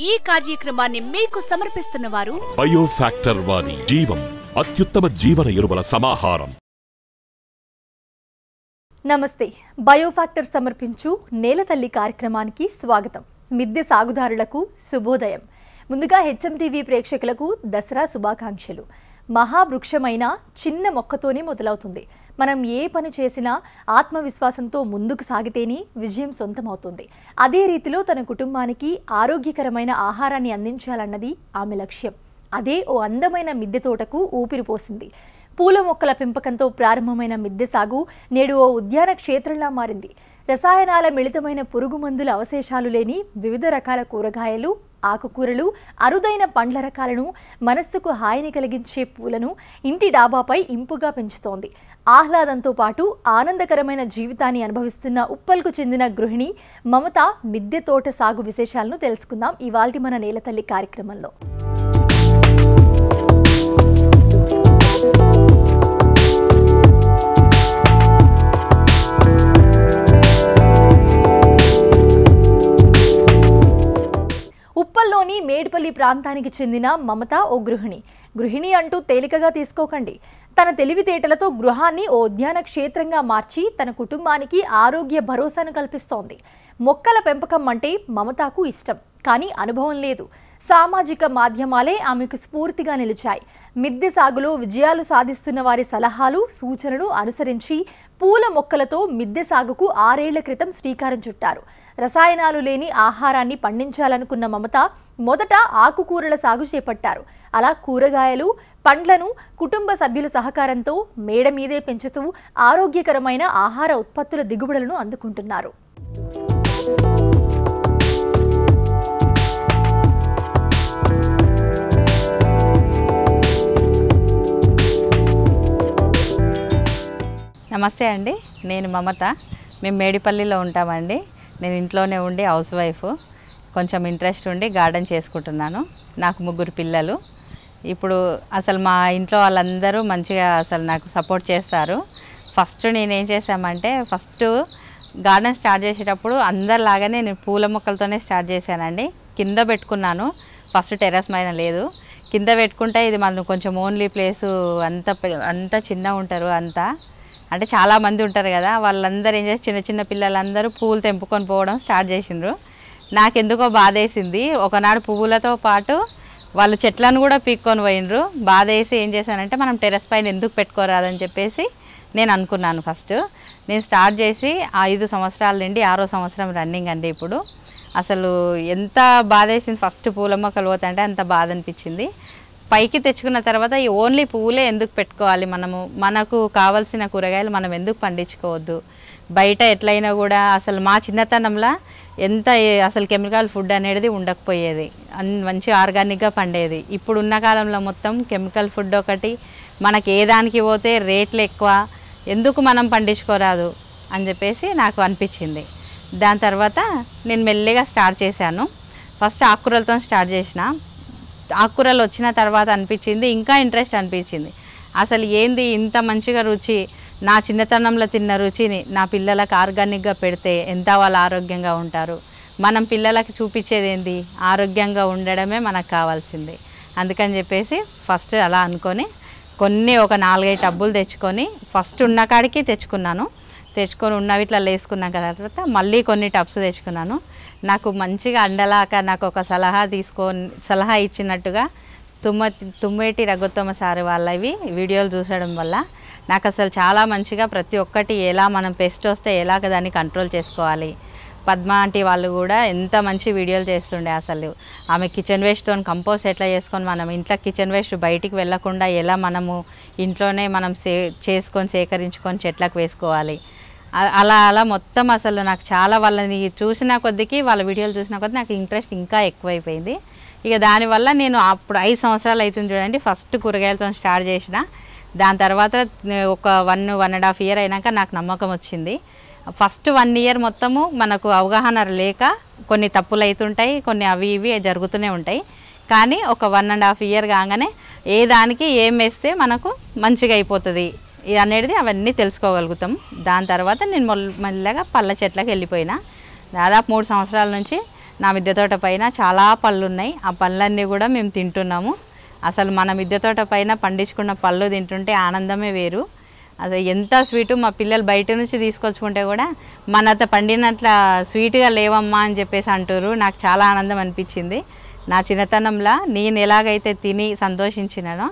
ఈ కార్యక్రమాన్ని మీకు సమర్పిస్తున్న వారు బయోఫ్యాక్టర్ వారి జీవం అత్యుత్తమ జీవన ఎరువుల సమాహారం. నమస్తే. బయోఫ్యాక్టర్ సమర్పించు నేలతల్లి కార్యక్రమానికి స్వాగతం. మిద్దె సాగుదారులకు శుభోదయం. ముందుగా హెచ్ఎంటీవీ ప్రేక్షకులకు దసరా శుభాకాంక్షలు. మహావృక్షమైన చిన్న మొక్కతోనే మొదలవుతుంది. మనం ఏ పని చేసినా ఆత్మవిశ్వాసంతో ముందుకు సాగితేనే విజయం సొంతమవుతుంది. అదే రీతిలో తన కుటుంబానికి ఆరోగ్యకరమైన ఆహారాన్ని అందించాలన్నది ఆమె లక్ష్యం. అదే ఓ అందమైన మిద్దె తోటకు ఊపిరిపోసింది. పూల మొక్కల పెంపకంతో ప్రారంభమైన మిద్దె సాగు నేడు ఓ ఉద్యాన క్షేత్రంలా మారింది. రసాయనాల మిళితమైన పురుగు మందుల అవశేషాలు లేని వివిధ రకాల కూరగాయలు, ఆకుకూరలు, అరుదైన పండ్ల రకాలను, మనస్సుకు హాయిని కలిగించే పూలను ఇంటి డాబాపై ఇంపుగా పెంచుతోంది. ఆహ్లాదంతో పాటు ఆనందకరమైన జీవితాన్ని అనుభవిస్తున్న ఉప్పల్కు చెందిన గృహిణి మమత మిద్దె తోట సాగు విశేషాలను తెలుసుకుందాం ఇవాల్టి మన నేలతల్లి కార్యక్రమంలో. ఉప్పల్లోని మేడ్పల్లి ప్రాంతానికి చెందిన మమత ఓ గృహిణి అంటూ తేలికగా తీసుకోకండి. తన తెలివితేటలతో గృహాన్ని ఓ ఉద్యాన క్షేత్రంగా మార్చి తన కుటుంబానికి ఆరోగ్య భరోసాను కల్పిస్తోంది. మొక్కల పెంపకం అంటే మమతకు ఇష్టం, కానీ అనుభవం లేదు. సామాజిక మాధ్యమాలే ఆమెకు స్ఫూర్తిగా నిలిచాయి. మిద్దె సాగులో విజయాలు సాధిస్తున్న వారి సలహాలు, సూచనలు అనుసరించి పూల మొక్కలతో మిద్దె సాగుకు 6 ఏళ్ల క్రితం శ్రీకారం చుట్టారు. రసాయనాలు లేని ఆహారాన్ని పండించాలనుకున్న మమత మొదట ఆకుకూరల సాగు చేపట్టారు. అలా కూరగాయలు, పండ్లను కుటుంబ సభ్యుల సహకారంతో మేడ మీదే పెంచుతూ ఆరోగ్యకరమైన ఆహార ఉత్పత్తుల దిగుబడులను అందుకుంటున్నారు. నమస్తే అండి, నేను మమత. మేము మేడిపల్లిలో ఉంటామండి. నేను ఇంట్లోనే ఉండి హౌస్ వైఫ్. కొంచెం ఇంట్రెస్ట్ ఉండి గార్డెన్ చేసుకుంటున్నాను. నాకు 3 పిల్లలు. ఇప్పుడు అసలు మా ఇంట్లో వాళ్ళందరూ మంచిగా అసలు నాకు సపోర్ట్ చేస్తారు. ఫస్ట్ నేనేం చేశామంటే, ఫస్ట్ గార్డెన్ స్టార్ట్ చేసేటప్పుడు అందరిలాగానే నేను పూల మొక్కలతోనే స్టార్ట్ చేశానండి. కింద పెట్టుకున్నాను. ఫస్ట్ టెర్రస్ పైన లేదు, కింద పెట్టుకుంటే ఇది మనం కొంచెం ఓన్లీ ప్లేసు అంత చిన్న ఉంటారు. అంటే చాలామంది ఉంటారు కదా, వాళ్ళందరూ ఏం చేసి చిన్న పిల్లలందరూ పూలు తెంపుకొని పోవడం స్టార్ట్ చేసిండ్రు. నాకెందుకో బాధేసింది. ఒకనాడు పువ్వులతో పాటు వాళ్ళు చెట్లను కూడా పీక్కొని పోయినరు. బాధేసి ఏం చేశానంటే, మనం టెర్రస్ పైన ఎందుకు పెట్టుకోరాదని చెప్పేసి నేను అనుకున్నాను. ఫస్ట్ నేను స్టార్ట్ చేసి 5 సంవత్సరాల నుండి 6వ సంవత్సరం రన్నింగ్ అండి. ఇప్పుడు అసలు ఎంత బాధేసింది. ఫస్ట్ పూల మొక్కలు పోతుంటే అంత బాధ అనిపించింది. పైకి తెచ్చుకున్న తర్వాత ఈ ఓన్లీ పువ్వులే ఎందుకు పెట్టుకోవాలి, మనకు కావాల్సిన కూరగాయలు మనం ఎందుకు పండించుకోవద్దు. బయట ఎట్లయినా కూడా అసలు మా చిన్నతనంలో ఎంత అసలు కెమికల్ ఫుడ్ అనేది ఉండకపోయేది, మంచి ఆర్గానిక్గా పండేది. ఇప్పుడు ఉన్న కాలంలో మొత్తం కెమికల్ ఫుడ్ ఒకటి, మనకి ఏ దానికి పోతే రేట్లు ఎక్కువ, ఎందుకు మనం పండించుకోరాదు అని చెప్పేసి నాకు అనిపించింది. దాని తర్వాత నేను మెల్లిగా స్టార్ట్ చేశాను. ఫస్ట్ ఆకుకూరలతో స్టార్ట్ చేసిన. ఆకుకూరలు వచ్చిన తర్వాత అనిపించింది, ఇంకా ఇంట్రెస్ట్ అనిపించింది. అసలు ఏంది ఇంత మంచిగా రుచి, నా చిన్నతనంలో తిన్న రుచిని నా పిల్లలకు ఆర్గానిక్గా పెడితే ఎంత వాళ్ళు ఆరోగ్యంగా ఉంటారు. మనం పిల్లలకి చూపించేది ఏంది, ఆరోగ్యంగా ఉండడమే మనకు కావాల్సింది. అందుకని చెప్పేసి ఫస్ట్ అలా అనుకొని ఒక 4-5 టబ్బులు తెచ్చుకొని ఫస్ట్ ఉన్న కాడికి తెచ్చుకొని ఉన్నవి ఇట్లా వేసుకున్నాక తర్వాత మళ్ళీ కొన్ని టబ్స్ తెచ్చుకున్నాను. నాకు మంచిగా అండలాక నాకు ఒక సలహా ఇచ్చినట్టుగా తుమ్మేటి రఘుత్తమ సార్ వాళ్ళవి వీడియోలు చూసడం వల్ల నాకు అసలు చాలా మంచిగా ప్రతి ఒక్కటి ఎలా మనం పెస్ట్ వస్తే ఎలాగ దాన్ని కంట్రోల్ చేసుకోవాలి. పద్మ ఆంటీ వాళ్ళు కూడా ఎంత మంచి వీడియోలు చేస్తుండే. అసలు ఆమె కిచెన్ వేస్ట్తో కంపోస్ట్ ఎట్లా చేసుకొని మనం ఇంట్లో కిచెన్ వేస్ట్ బయటికి వెళ్ళకుండా ఎలా మనము ఇంట్లోనే మనం చేసుకొని సేకరించుకొని చెట్లకు వేసుకోవాలి, అలా మొత్తం అసలు నాకు చాలా వాళ్ళని చూసిన కొద్దికి వాళ్ళ వీడియోలు చూసిన కొద్ది నాకు ఇంట్రెస్ట్ ఇంకా ఎక్కువైపోయింది. ఇక దానివల్ల నేను అప్పుడు 5 సంవత్సరాలు అవుతుంది చూడండి, ఫస్ట్ కూరగాయలతో స్టార్ట్ చేసిన. దాని తర్వాత ఒక 1.5 ఇయర్ అయినాక నాకు నమ్మకం వచ్చింది. ఫస్ట్ 1 ఇయర్ మొత్తము మనకు అవగాహన లేక కొన్ని తప్పులు అవుతుంటాయి, కొన్ని అవి ఇవి జరుగుతూనే ఉంటాయి. కానీ ఒక 1.5 ఇయర్ కాగానే ఏ దానికి ఏం వేస్తే మనకు మంచిగా అయిపోతుంది అనేది అవన్నీ తెలుసుకోగలుగుతాం. దాని తర్వాత నేను మెల్లగా పళ్ళ చెట్లకు వెళ్ళిపోయినా. దాదాపు 3 సంవత్సరాల నుంచి నా మిద్దె తోట పైన చాలా పళ్ళు ఉన్నాయి. ఆ పళ్ళన్నీ కూడా మేము తింటున్నాము. అసలు మన మిద్దె తోట పైన పండించుకున్న పళ్ళు తింటుంటే ఆనందమే వేరు. అసలు ఎంత స్వీటు. మా పిల్లలు బయట నుంచి తీసుకొచ్చుకుంటే కూడా మనత పండినట్ల స్వీట్గా లేవమ్మా అని చెప్పేసి అంటారు. నాకు చాలా ఆనందం అనిపించింది. నా చిన్నతనంలో నేను ఎలాగైతే తిని సంతోషించినానో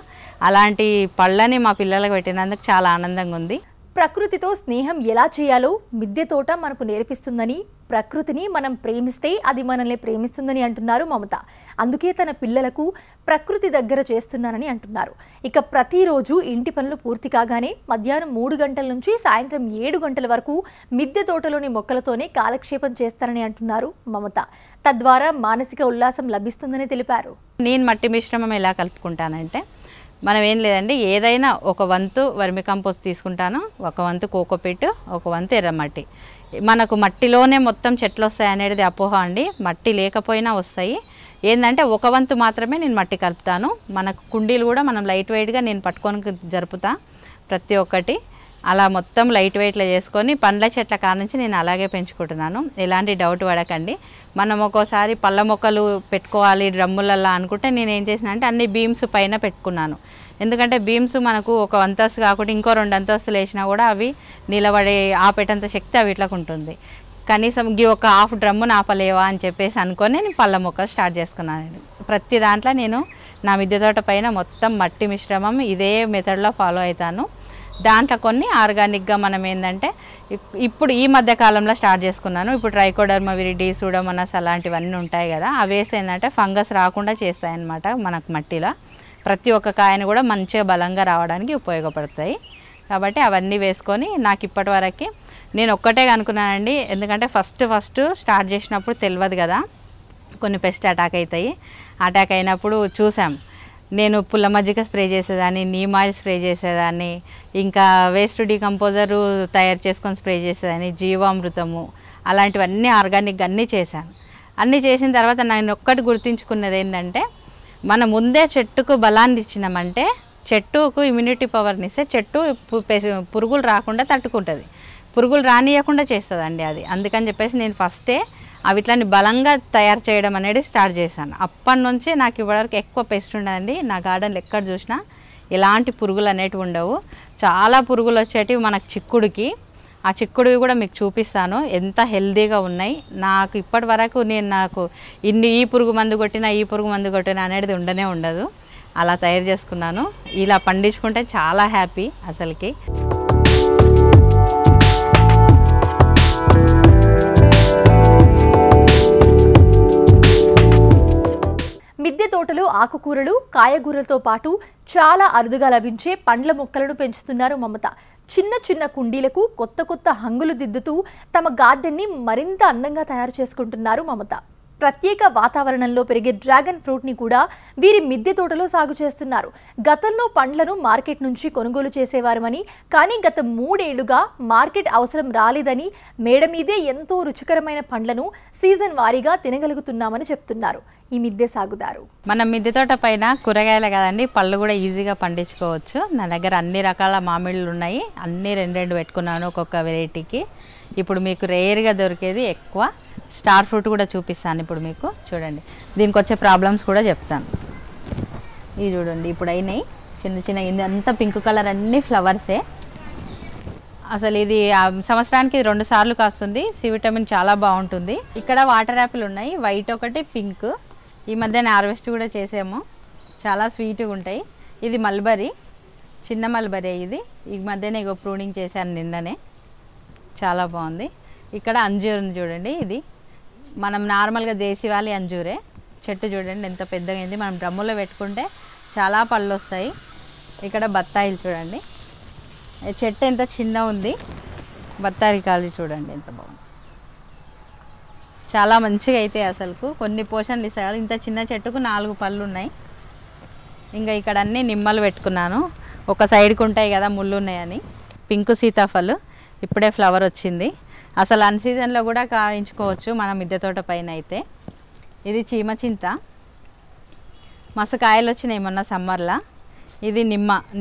అలాంటి పళ్ళని మా పిల్లలకు పెట్టినందుకు చాలా ఆనందంగా ఉంది. ప్రకృతితో స్నేహం ఎలా చేయాలో మిద్దె తోట మనకు నేర్పిస్తుందని, ప్రకృతిని మనం ప్రేమిస్తే అది మనల్ని ప్రేమిస్తుందని అంటున్నారు మమత. అందుకే తన పిల్లలకు ప్రకృతి దగ్గర చేస్తున్నానని అంటున్నారు. ఇక ప్రతిరోజు ఇంటి పనులు పూర్తి కాగానే మధ్యాహ్నం 3 గంటల నుంచి సాయంత్రం 7 గంటల వరకు మిద్దె తోటలోని మొక్కలతోనే కాలక్షేపం చేస్తారని అంటున్నారు మమత. తద్వారా మానసిక ఉల్లాసం లభిస్తుందని తెలిపారు. నేను మట్టి మిశ్రమం ఎలా కలుపుకుంటానంటే, మనం ఏం లేదండి, ఏదైనా ఒక వంతు వర్మి కంపోస్ట్ తీసుకుంటాను, ఒక వంతు కోకోపీట్, ఒక వంతు ఎర్రమట్టి. మనకు మట్టిలోనే మొత్తం చెట్లు వస్తాయి అనేది అపోహ అండి. మట్టి లేకపోయినా వస్తాయి. ఏంటంటే ఒక వంతు మాత్రమే నేను మట్టి కలుపుతాను. మనకు కుండీలు కూడా మనం లైట్ వెయిట్గా నేను పట్టుకొని జరుపుతా ప్రతి ఒక్కటి. అలా మొత్తం లైట్ వెయిట్లో చేసుకొని పండ్ల చెట్ల కానుంచి నేను అలాగే పెంచుకుంటున్నాను. ఎలాంటి డౌట్ పడకండి. మనం ఒక్కోసారి పళ్ళ మొక్కలు పెట్టుకోవాలి డ్రమ్ములలో అనుకుంటే నేను ఏం చేసిన అంటే అన్ని బీమ్స్ పైన పెట్టుకున్నాను. ఎందుకంటే బీమ్స్ మనకు ఒక అంతస్తు కాకుండా ఇంకో 2 అంతస్తులు వేసినా కూడా అవి నిలబడే ఆపేటంత శక్తి అవి ఇట్లకు ఉంటుంది. కనీసం ఒక హాఫ్ డ్రమ్మును ఆపలేవా అని చెప్పేసి అనుకొని నేను పళ్ళ మొక్కలు స్టార్ట్ చేసుకున్నాను. ప్రతి దాంట్లో నేను నా మిద్దె తోట పైన మొత్తం మట్టి మిశ్రమం ఇదే మెథడ్లో ఫాలో అవుతాను. దాంట్లో కొన్ని ఆర్గానిక్గా మనం ఏంటంటే ఇప్పుడు ఈ మధ్య కాలంలో స్టార్ట్ చేసుకున్నాను. ఇప్పుడు ట్రైకోడర్మా విరిడి, సూడోమోనాస్ అలాంటివన్నీ ఉంటాయి కదా, అవి వేసి ఏంటంటే ఫంగస్ రాకుండా చేస్తాయన్నమాట మనకు మట్టిలో. ప్రతి ఒక్క కాయను కూడా మంచిగా బలంగా రావడానికి ఉపయోగపడతాయి. కాబట్టి అవన్నీ వేసుకొని నాకు ఇప్పటి వరకు నేను ఒక్కటే అనుకున్నానండి. ఎందుకంటే ఫస్ట్ స్టార్ట్ చేసినప్పుడు తెలియదు కదా, కొన్ని పెస్ట్ అటాక్ అవుతాయి. అటాక్ అయినప్పుడు చూసాం. నేను పుల్ల మజ్జిగ స్ప్రే చేసేదాన్ని, నీమ్ ఆయిల్ స్ప్రే చేసేదాన్ని, ఇంకా వేస్ట్ డీకంపోజరు తయారు చేసుకొని స్ప్రే చేసేదాన్ని, జీవామృతము అలాంటివన్నీ ఆర్గానిక్గా అన్నీ చేశాను. అన్నీ చేసిన తర్వాత నేను ఒక్కటి గుర్తుంచుకున్నది ఏంటంటే, మనం ముందే చెట్టుకు బలాన్ని ఇచ్చినామంటే చెట్టుకు ఇమ్యూనిటీ పవర్ని ఇస్తే చెట్టు పురుగులు రాకుండా తట్టుకుంటుంది. పురుగులు రానియకుండా చేస్తుందండి అది. అందుకని చెప్పేసి నేను ఫస్టే అవిట్లని బలంగా తయారు చేయడం అనేది స్టార్ట్ చేశాను. అప్పటి నుంచి నాకు ఇప్పటివరకు ఎక్కువ పెస్ట్ ఉండదండి. నా గార్డెన్లో ఎక్కడ చూసినా ఎలాంటి పురుగులు అనేటివి ఉండవు. చాలా పురుగులు వచ్చేటివి మనకు చిక్కుడుకి. ఆ చిక్కుడువి కూడా మీకు చూపిస్తాను ఎంత హెల్దీగా ఉన్నాయి. నాకు ఇప్పటి వరకు నాకు ఈ పురుగు మందు కొట్టినా అనేది ఉండనే ఉండదు. అలా తయారు చేసుకున్నాను. ఇలా పండించుకుంటే చాలా హ్యాపీ అసలుకి. మిద్దె తోటలో ఆకుకూరలు, కాయగూరలతో పాటు చాలా అరుదుగా లభించే పండ్ల మొక్కలను పెంచుతున్నారు మమత. చిన్న కుండీలకు కొత్త హంగులు దిద్దుతూ తమ గార్డెన్ని మరింత అందంగా తయారు చేసుకుంటున్నారు మమత. ప్రత్యేక వాతావరణంలో పెరిగే డ్రాగన్ ఫ్రూట్ని కూడా వీరి మిద్దె తోటలో సాగు చేస్తున్నారు. గతంలో పండ్లను మార్కెట్ నుంచి కొనుగోలు చేసేవారమని, కానీ గత 3 ఏళ్లుగా మార్కెట్ అవసరం రాలేదని, మేడ మీదే ఎంతో రుచికరమైన పండ్లను సీజన్ వారీగా తినగలుగుతున్నామని చెప్తున్నారు ఈ మిద్దె సాగుదారు. మన మిద్దె తోట పైన కూరగాయలు కదండి, పళ్ళు కూడా ఈజీగా పండించుకోవచ్చు. నా దగ్గర అన్ని రకాల మామిళ్ళు ఉన్నాయి. అన్ని 2 పెట్టుకున్నాను ఒక్కొక్క వెరైటీకి. ఇప్పుడు మీకు రేర్గా దొరికేది ఎక్కువ స్టార్ ఫ్రూట్ కూడా చూపిస్తాను. ఇప్పుడు మీకు చూడండి, దీనికి వచ్చే ప్రాబ్లమ్స్ కూడా చెప్తాను. ఇది చూడండి, ఇప్పుడు అయినాయి చిన్న ఇదంతా పింక్ కలర్ అన్ని ఫ్లవర్సే. అసలు ఇది సంవత్సరానికి 2 సార్లు కాస్తుంది. సి విటమిన్ చాలా బాగుంటుంది. ఇక్కడ వాటర్ యాపిల్ ఉన్నాయి, వైట్ ఒకటి, పింక్. ఈ మధ్యన హార్వెస్ట్ కూడా చేసాము. చాలా స్వీట్గా ఉంటాయి. ఇది మల్బరీ, చిన్న మల్బరీ. ఇది ఈ మధ్యన ఇగో ప్రూనింగ్ చేశాను నిన్ననే, చాలా బాగుంది. ఇక్కడ అంజూర్ ఉంది చూడండి. ఇది మనం నార్మల్గా దేశీవాలి అంజూరే. చెట్టు చూడండి ఎంత పెద్దగా అయింది. మనం డ్రమ్ములో పెట్టుకుంటే చాలా పళ్ళు వస్తాయి. ఇక్కడ బత్తాయిలు చూడండి, చెట్టు ఎంత చిన్న ఉంది. బత్తాయి కాయలు చూడండి ఎంత బాగుంది. చాలా మంచిగా అయితే అసలుకు కొన్ని పోషన్లు ఇస్తాయి. ఇంత చిన్న చెట్టుకు 4 పళ్ళు ఉన్నాయి. ఇంకా ఇక్కడ అన్నీ నిమ్మలు పెట్టుకున్నాను. ఒక సైడ్కి ఉంటాయి కదా ముళ్ళు ఉన్నాయని. పింక్ సీతాఫలం ఇప్పుడే ఫ్లవర్ వచ్చింది. అసలు అన్ సీజన్లో కూడా కాయించుకోవచ్చు మన మిద్దె తోట పైన అయితే. ఇది చీమ చింత, మస్తు కాయలు వచ్చినాయి మొన్న సమ్మర్లో. ఇది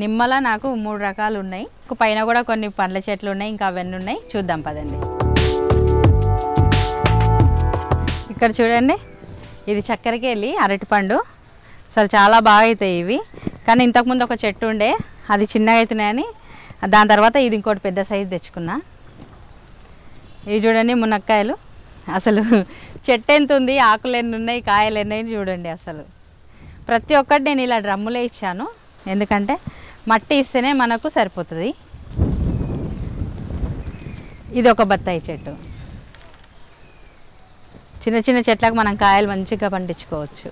నిమ్మల నాకు 3 రకాలు ఉన్నాయి. పైన కూడా కొన్ని పండ్ల చెట్లు ఉన్నాయి, ఇంకా అవన్నీ ఉన్నాయి. చూద్దాం పదండి. ఇక్కడ చూడండి, ఇది చక్కెరకేళి అరటిపండు. అసలు చాలా బాగా అవుతాయి ఇవి. కానీ ఇంతకుముందు ఒక చెట్టు ఉండే, అది చిన్నగా అవుతున్నాయని దాని తర్వాత ఇది ఇంకోటి పెద్ద సైజు తెచ్చుకున్నా. ఇవి చూడండి మునక్కాయలు. అసలు చెట్టు ఎంత ఉంది, ఆకులు ఎన్ని ఉన్నాయి, కాయలు ఎన్ని ఉన్నాయి చూడండి. అసలు ప్రతి ఒక్కటి నేను ఇలా డ్రమ్ములే ఇచ్చాను, ఎందుకంటే మట్టి ఇస్తేనే మనకు సరిపోతుంది. ఇది ఒక బత్తాయి చెట్టు. చిన్న చిన్న చెట్లకు మనం కాయలు మంచిగా పండించుకోవచ్చు.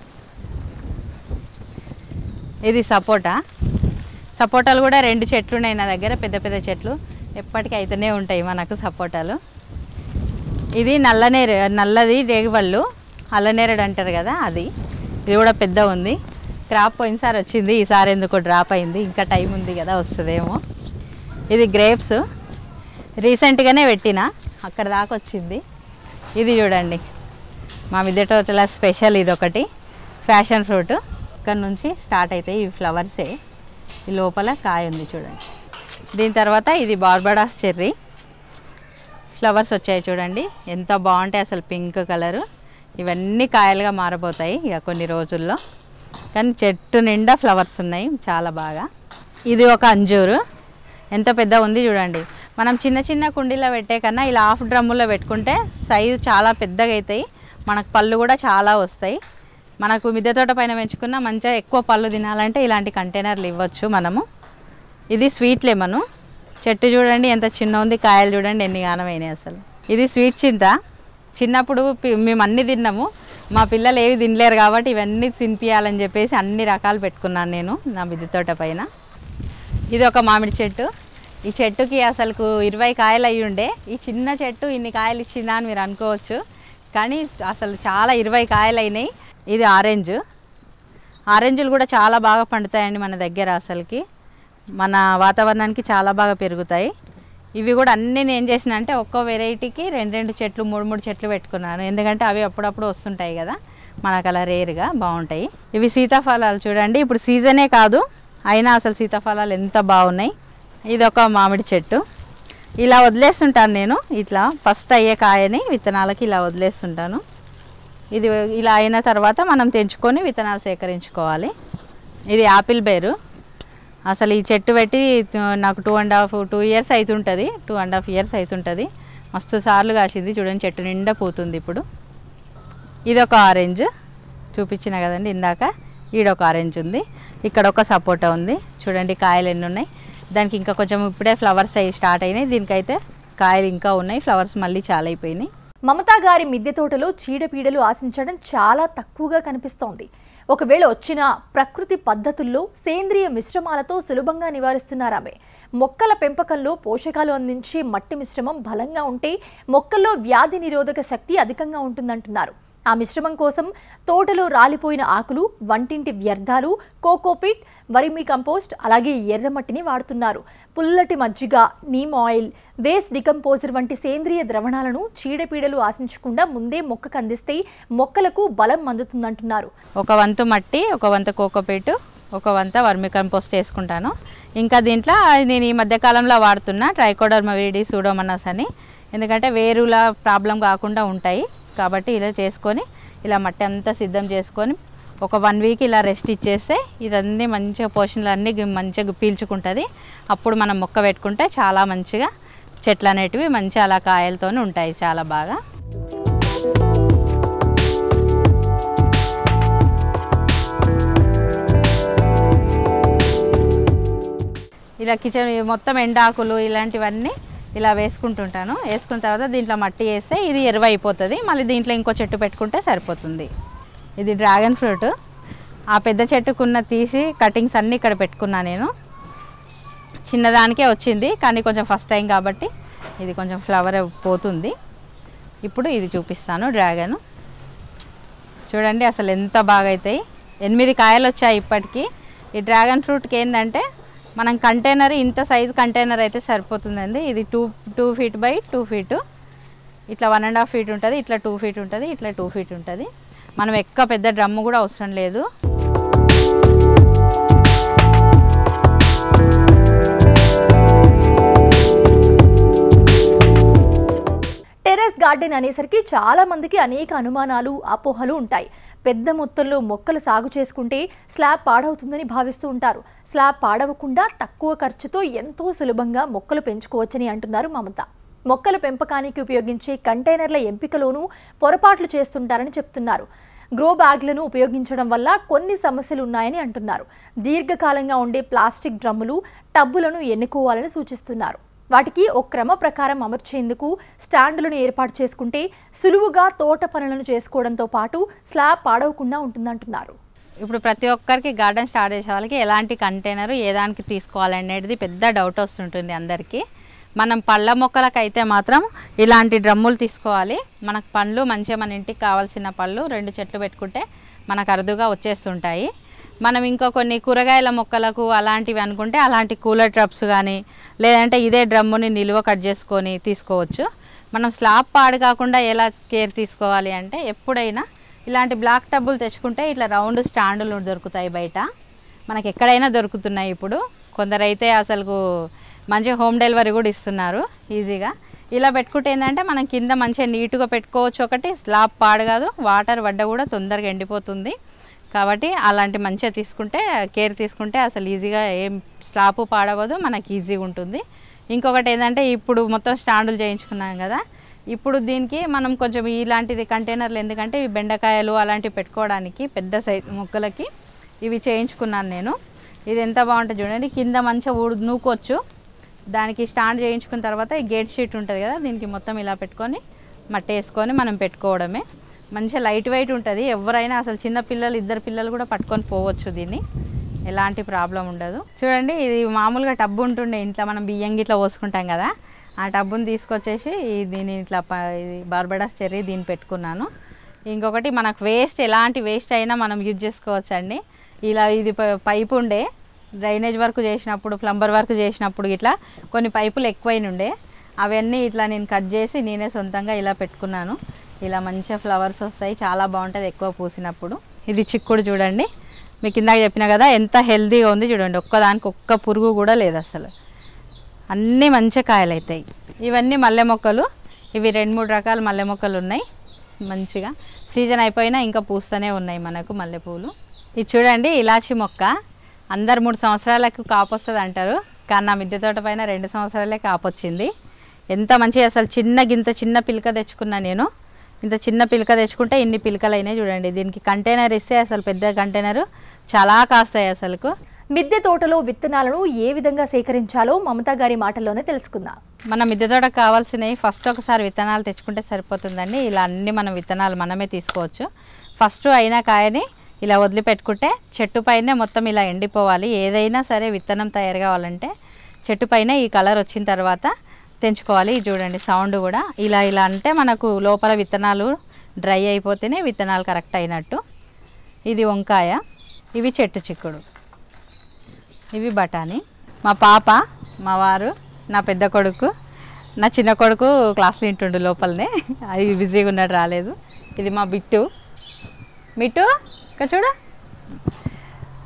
ఇది సపోటాలు కూడా 2 చెట్లు ఉన్నాయి నా దగ్గర, పెద్ద పెద్ద చెట్లు. ఎప్పటికీ అయితేనే ఉంటాయి మనకు సపోటాలు. ఇది నల్లది రేగుపళ్ళు, అల్లనేరేడు అంటారు కదా, అది. ఇది కూడా పెద్ద ఉంది. క్రాప్ పోయినసారి వచ్చింది, ఈసారి ఎందుకో డ్రాప్ అయింది. ఇంకా టైం ఉంది కదా, వస్తుందేమో. ఇది గ్రేప్స్, రీసెంట్గానే పెట్టిన, అక్కడ దాకా వచ్చింది. ఇది చూడండి మా మిద్దె తోటల స్పెషల్, ఇది ఒకటి ఫ్యాషన్ ఫ్రూట్. ఇక్కడ నుంచి స్టార్ట్ అవుతాయి ఇవి ఫ్లవర్సే. ఈ లోపల కాయ ఉంది చూడండి. దీని తర్వాత ఇది బార్బడాస్ చెర్రీ ఫ్లవర్స్ వచ్చాయి చూడండి, ఎంత బాగుంటాయి అసలు, పింక్ కలరు. ఇవన్నీ కాయలుగా మారబోతాయి ఇక కొన్ని రోజుల్లో. కానీ చెట్టు నిండా ఫ్లవర్స్ ఉన్నాయి చాలా బాగా. ఇది ఒక అంజూరు, ఎంత పెద్ద ఉంది చూడండి. మనం చిన్న చిన్న కుండీలో పెట్టే కన్నా ఇలా హాఫ్ డ్రమ్ములో పెట్టుకుంటే సైజు చాలా పెద్దగా అవుతాయి, మనకు పళ్ళు కూడా చాలా వస్తాయి. మనకు మిద్దె తోట పైన పెంచుకున్న మంచిగా ఎక్కువ పళ్ళు తినాలంటే ఇలాంటి కంటైనర్లు ఇవ్వచ్చు మనము. ఇది స్వీట్ లెమను చెట్టు చూడండి, ఎంత చిన్న ఉంది, కాయలు చూడండి ఎన్ని గానమైనాయి అసలు. ఇది స్వీట్ చింత. చిన్నప్పుడు మేము అన్నీ తిన్నాము, మా పిల్లలు ఏవి తినలేరు కాబట్టి ఇవన్నీ తినిపించాలని చెప్పేసి అన్ని రకాలు పెట్టుకున్నాను నేను నా మిద్దె తోట పైన. ఇది ఒక మామిడి చెట్టు. ఈ చెట్టుకి అసలు 20 కాయలు అయ్యి ఉండే, ఈ చిన్న చెట్టు ఇన్ని కాయలు ఇచ్చిందా అని మీరు అనుకోవచ్చు, కానీ అసలు చాలా 20 కాయలు అయినాయి. ఇది ఆరెంజులు కూడా చాలా బాగా పండుతాయండి మన దగ్గర, అసలుకి మన వాతావరణానికి చాలా బాగా పెరుగుతాయి. ఇవి కూడా అన్నీ నేను ఏం చేసిన అంటే ఒక్కో వెరైటీకి 2 చెట్లు 3 చెట్లు పెట్టుకున్నాను, ఎందుకంటే అవి అప్పుడప్పుడు వస్తుంటాయి కదా మనకు, అలా రేరుగా బాగుంటాయి. ఇవి సీతాఫలాలు చూడండి, ఇప్పుడు సీజనే కాదు అయినా అసలు సీతాఫలాలు ఎంత బాగున్నాయి. ఇది ఒక మామిడి చెట్టు. ఇలా వదిలేస్తుంటాను నేను, ఇట్లా ఫస్ట్ అయ్యే కాయని విత్తనాలకి ఇలా వదిలేస్తుంటాను. ఇది ఇలా అయిన తర్వాత మనం తెంచుకొని విత్తనాలు సేకరించుకోవాలి. ఇది యాపిల్ బేరు. అసలు ఈ చెట్టు పెట్టి నాకు 2 ఇయర్స్ అవుతుంటుంది, 2.5 ఇయర్స్ అవుతుంటుంది. మస్తు సార్లు కాసింది చూడండి, చెట్టు నిండా పూతుంది ఇప్పుడు. ఇది ఒక ఆరెంజ్ చూపించిన కదండి ఇందాక, ఈడొక ఆరెంజ్ ఉంది. ఇక్కడ ఒక సపోటా ఉంది చూడండి, కాయలు ఎన్ని ఉన్నాయి. దానికి ఇంకా కొంచెం ఇప్పుడే ఫ్లవర్స్ అయ్యి స్టార్ట్ అయినాయి, దీనికైతే కాయలు ఇంకా ఉన్నాయి, ఫ్లవర్స్ మళ్ళీ చాలా అయిపోయినాయి. మమతా గారి మిద్దె తోటలో చీడపీడలు ఆశించడం చాలా తక్కువగా కనిపిస్తోంది. ఒకవేళ వచ్చిన ప్రకృతి పద్ధతుల్లో సేంద్రియ మిశ్రమాలతో సులభంగా నివారిస్తున్నారామె. మొక్కల పెంపకంలో పోషకాలు అందించే మట్టి మిశ్రమం బలంగా ఉంటే మొక్కల్లో వ్యాధి నిరోధక శక్తి అధికంగా ఉంటుందంటున్నారు. ఆ మిశ్రమం కోసం తోటలో రాలిపోయిన ఆకులు, వంటింటి వ్యర్థాలు, కోకోపిట్, వర్మీ కంపోస్ట్, అలాగే ఎర్రమట్టిని వాడుతున్నారు. పుల్లటి మజ్జిగ, నీమ్ ఆయిల్, వేస్ట్ డికంపోజర్ వంటి సేంద్రియ ద్రవణాలను చీడపీడలు ఆశించకుండా ముందే మొక్కకు అందిస్తే మొక్కలకు బలం అందుతుందంటున్నారు. ఒక వంతు మట్టి, ఒక వంత కోకోపీట్, ఒక వంత వర్మీ కంపోస్ట్ వేసుకుంటాను. ఇంకా దీంట్లో నేను ఈ మధ్యకాలంలో వాడుతున్నా ట్రైకోడర్మా విరిడి సూడోమోనాస్ అని, ఎందుకంటే వేరుల ప్రాబ్లం కాకుండా ఉంటాయి కాబట్టి ఇలా చేసుకొని ఇలా మట్టి అంతా సిద్ధం చేసుకొని ఒక 1 వీక్ ఇలా రెస్ట్ ఇచ్చేస్తే ఇదన్నీ మంచిగా పోషణలు అన్నీ మంచిగా పీల్చుకుంటుంది. అప్పుడు మనం మొక్క పెట్టుకుంటే చాలా మంచిగా చెట్లు అనేటివి మంచి అలా కాయలతో ఉంటాయి చాలా బాగా. ఇలా కిచెన్ మొత్తం ఎండాకులు ఇలాంటివన్నీ ఇలా వేసుకుంటుంటాను. వేసుకున్న తర్వాత దీంట్లో మట్టి వేస్తే ఇది ఎరువు అయిపోతుంది, మళ్ళీ దీంట్లో ఇంకో చెట్టు పెట్టుకుంటే సరిపోతుంది. ఇది డ్రాగన్ ఫ్రూట్. ఆ పెద్ద చెట్టుకున్న తీసి కటింగ్స్ అన్నీ ఇక్కడ పెట్టుకున్నా నేను. చిన్నదానికే వచ్చింది కానీ కొంచెం ఫస్ట్ టైం కాబట్టి ఇది కొంచెం ఫ్లవర్ పోతుంది. ఇప్పుడు ఇది చూపిస్తాను డ్రాగన్. చూడండి అసలు ఎంత బాగా అవుతాయి, 8 కాయలు వచ్చాయి ఇప్పటికీ. ఈ డ్రాగన్ ఫ్రూట్కి ఏంటంటే మనం కంటైనర్ ఇంత సైజు కంటైనర్ అయితే సరిపోతుందండి. ఇది 2 feet by 2 feet, ఇట్లా 1.5 feet ఉంటుంది, ఇట్లా 2 feet ఉంటుంది, ఇట్లా 2 feet ఉంటుంది. మనం ఎక్కువ పెద్ద డ్రమ్ము కూడా అవసరం లేదు. టెర్రస్ గార్డెన్ అనేసరికి చాలా మందికి అనేక అనుమానాలు, అపోహలు ఉంటాయి. పెద్ద మొత్తంలో మొక్కలు సాగు చేసుకుంటే స్లాబ్ పాడవుతుందని భావిస్తూ ఉంటారు. స్లాబ్ పాడవకుండా తక్కువ ఖర్చుతో ఎంతో సులభంగా మొక్కలు పెంచుకోవచ్చని అంటున్నారు మమత. మొక్కల పెంపకానికి ఉపయోగించే కంటైనర్ల ఎంపికలోనూ పొరపాట్లు చేస్తుంటారని చెప్తున్నారు. గ్రో బ్యాగ్లను ఉపయోగించడం వల్ల కొన్ని సమస్యలు ఉన్నాయని అంటున్నారు. దీర్ఘకాలంగా ఉండే ప్లాస్టిక్ డ్రమ్ములు, టబ్బులను ఎన్నుకోవాలని సూచిస్తున్నారు. వాటికి ఒక క్రమ ప్రకారం అమర్చేందుకు స్టాండులను ఏర్పాటు చేసుకుంటే సులువుగా తోట పనులను చేసుకోవడంతో పాటు స్లాబ్ పాడవకుండా ఉంటుందంటున్నారు. ఇప్పుడు ప్రతి ఒక్కరికి గార్డెన్ స్టార్ట్ చేసే వాళ్ళకి ఎలాంటి కంటైనర్ ఏ దానికి తీసుకోవాలనేది పెద్ద డౌట్ వస్తుంటుంది అందరికీ. మనం పళ్ళ మొక్కలకైతే మాత్రం ఇలాంటి డ్రమ్ములు తీసుకోవాలి. మనకు పండ్లు మంచిగా మన ఇంటికి కావాల్సిన పళ్ళు 2 చెట్లు పెట్టుకుంటే మనకు అరుదుగా వచ్చేస్తుంటాయి. మనం ఇంకా కొన్ని కూరగాయల మొక్కలకు అలాంటివి అనుకుంటే అలాంటి కూలర్ ట్రప్స్ కానీ లేదంటే ఇదే డ్రమ్ముని నిలువ కట్ చేసుకొని తీసుకోవచ్చు. మనం స్లాబ్ పాడు కాకుండా ఎలా కేర్ తీసుకోవాలి అంటే ఎప్పుడైనా ఇలాంటి బ్లాక్ టబ్బులు తెచ్చుకుంటే ఇట్లా రౌండ్ స్టాండులు దొరుకుతాయి బయట, మనకి ఎక్కడైనా దొరుకుతున్నాయి. ఇప్పుడు కొందరైతే అసలు మంచి హోమ్ డెలివరీ కూడా ఇస్తున్నారు ఈజీగా. ఇలా పెట్టుకుంటే ఏంటంటే మనం కింద మంచిగా నీట్గా పెట్టుకోవచ్చు. ఒకటి స్లాబ్ పాడు కాదు, వాటర్ పడ్డ కూడా తొందరగా ఎండిపోతుంది. కాబట్టి అలాంటి మంచిగా తీసుకుంటే కేర్ తీసుకుంటే అసలు ఈజీగా ఏం స్లాబ్ పాడవదు, మనకి ఈజీగా ఉంటుంది. ఇంకొకటి ఏంటంటే ఇప్పుడు మొత్తం స్టాండులు చేయించుకున్నాం కదా, ఇప్పుడు దీనికి మనం కొంచెం ఇలాంటిది కంటైనర్లు ఎందుకంటే ఇవి బెండకాయలు అలాంటివి పెట్టుకోవడానికి పెద్ద సైజు మొక్కలకి ఇవి చేయించుకున్నాను నేను. ఇది ఎంత బాగుంటుంది చూడండి, కింద మంచిగా నూకోవచ్చు. దానికి స్టాండ్ చేయించుకున్న తర్వాత ఈ గేట్ షీట్ ఉంటుంది కదా, దీనికి మొత్తం ఇలా పెట్టుకొని మట్టి వేసుకొని మనం పెట్టుకోవడమే. మంచిగా లైట్ వెయిట్ ఉంటుంది. ఎవరైనా అసలు చిన్న పిల్లలు 2 పిల్లలు కూడా పట్టుకొని పోవచ్చు, దీన్ని ఎలాంటి ప్రాబ్లం ఉండదు. చూడండి, ఇది మామూలుగా టబ్బు ఉంటుండే ఇంట్లో మనం బియ్యం గిట్లా పోసుకుంటాం కదా, ఆ టబ్బుని తీసుకొచ్చేసి దీన్ని ఇట్లా బార్బడాస్ చెర్రీ దీన్ని పెట్టుకున్నాను. ఇంకొకటి మనకు వేస్ట్ ఎలాంటి వేస్ట్ అయినా మనం యూజ్ చేసుకోవచ్చు అండి. ఇలా ఇది పైపు ఉండే డ్రైనేజ్ వర్క్ చేసినప్పుడు, ప్లంబర్ వర్క్ చేసినప్పుడు ఇట్లా కొన్ని పైపులు ఎక్కువైనండే, అవన్నీ ఇట్లా నేను కట్ చేసి నేనే సొంతంగా ఇలా పెట్టుకున్నాను. ఇలా మంచిగా ఫ్లవర్స్ వస్తాయి, చాలా బాగుంటుంది ఎక్కువ పూసినప్పుడు. ఇది చిక్కుడు చూడండి, మీకు ఇందాక చెప్పిన కదా ఎంత హెల్తీగా ఉంది చూడండి, ఒక్కదానికి ఒక్క పురుగు కూడా లేదు అసలు, అన్నీ మంచిగా కాయలు అవుతాయి. ఇవన్నీ మల్లె మొక్కలు, ఇవి 2-3 రకాల మల్లె మొక్కలు ఉన్నాయి. మంచిగా సీజన్ అయిపోయినా ఇంకా పూస్తూనే ఉన్నాయి మనకు మల్లెపూలు. ఇది చూడండి ఇలాచి మొక్క, అందరు 3 సంవత్సరాలకు కాపు వస్తుంది అంటారు, కానీ నా మిద్దె తోట పైన 2 సంవత్సరాలే కాపు వచ్చింది. ఎంత మంచిగా అసలు చిన్న పిలక తెచ్చుకున్నా నేను. ఇంత చిన్న పిలక తెచ్చుకుంటే ఇన్ని పిలకలు అయినాయి చూడండి. దీనికి కంటైనర్ ఇస్తే అసలు పెద్ద కంటైనర్ చాలా కాస్తాయి అసలుకు. మిద్దె తోటలో విత్తనాలను ఏ విధంగా సేకరించాలో మమతా గారి మాటల్లోనే తెలుసుకుందాం. మన మిద్దె తోటకు కావాల్సినవి ఫస్ట్ ఒకసారి విత్తనాలు తెచ్చుకుంటే సరిపోతుందండి. ఇలా అన్ని మనం విత్తనాలు మనమే తీసుకోవచ్చు. ఫస్ట్ అయినా కాయని ఇలా వదిలిపెట్టుకుంటే చెట్టు పైనే మొత్తం ఇలా ఎండిపోవాలి. ఏదైనా సరే విత్తనం తయారు కావాలంటే చెట్టు పైన ఈ కలర్ వచ్చిన తర్వాత తెంచుకోవాలి. చూడండి సౌండ్ కూడా ఇలా అంటే మనకు లోపల విత్తనాలు డ్రై అయిపోతేనే విత్తనాలు కరెక్ట్ అయినట్టు. ఇది వంకాయ, ఇవి చెట్టు చిక్కుడు, ఇవి బఠానీ. మా పాప, మా వారు, నా పెద్ద కొడుకు, నా చిన్న కొడుకు క్లాస్లో వింటుండు లోపలనే, అది బిజీగా ఉన్నాడు రాలేదు. ఇది మా మిట్టు, ఇక్కడ చూడ.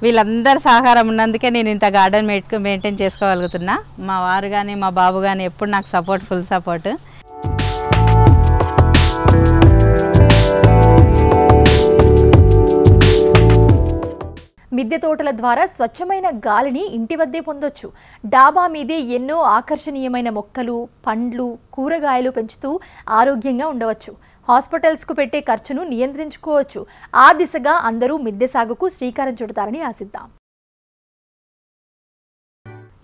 వీళ్ళందరి సహకారం ఉన్నందుకే నేను ఇంత గార్డెన్ మెయింటైన్ చేసుకోగలుగుతున్నా. మా వారు కానీ మా బాబు కానీ ఎప్పుడు నాకు ఫుల్ సపోర్ట్. మిద్దె తోటల ద్వారా స్వచ్ఛమైన గాలిని ఇంటి వద్దే పొందొచ్చు. డాబా మీదే ఎన్నో ఆకర్షణీయమైన మొక్కలు, పండ్లు, కూరగాయలు పెంచుతూ ఆరోగ్యంగా ఉండవచ్చు. హాస్పిటల్స్కు పెట్టే ఖర్చును నియంత్రించుకోవచ్చు. ఆ దిశగా అందరూ మిద్దె సాగుకు శ్రీకారం చుడతారని ఆశిద్దాం.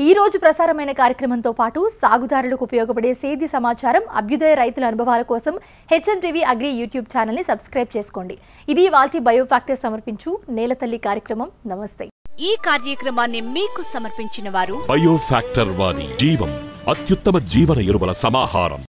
ఈ రోజు ప్రసారమైన కార్యక్రమంతో పాటు సాగుదారులకు ఉపయోగపడే సేద్య సమాచారం, అభ్యుదయ రైతుల అనుభవాల కోసం హెచ్ఎంటీవీ అగ్రి యూట్యూబ్ ఛానల్ని సబ్స్క్రైబ్ చేసుకోండి. ఇది వాల్టి బయోఫ్యాక్టర్ సమర్పించు నేలతల్లి కార్యక్రమం. నమస్తే. ఈ కార్యక్రమాన్ని మీకు సమర్పించిన వారు బయోఫ్యాక్టర్ వారి జీవం అత్యుత్తమ జీవన ఎరువుల సమాహారం.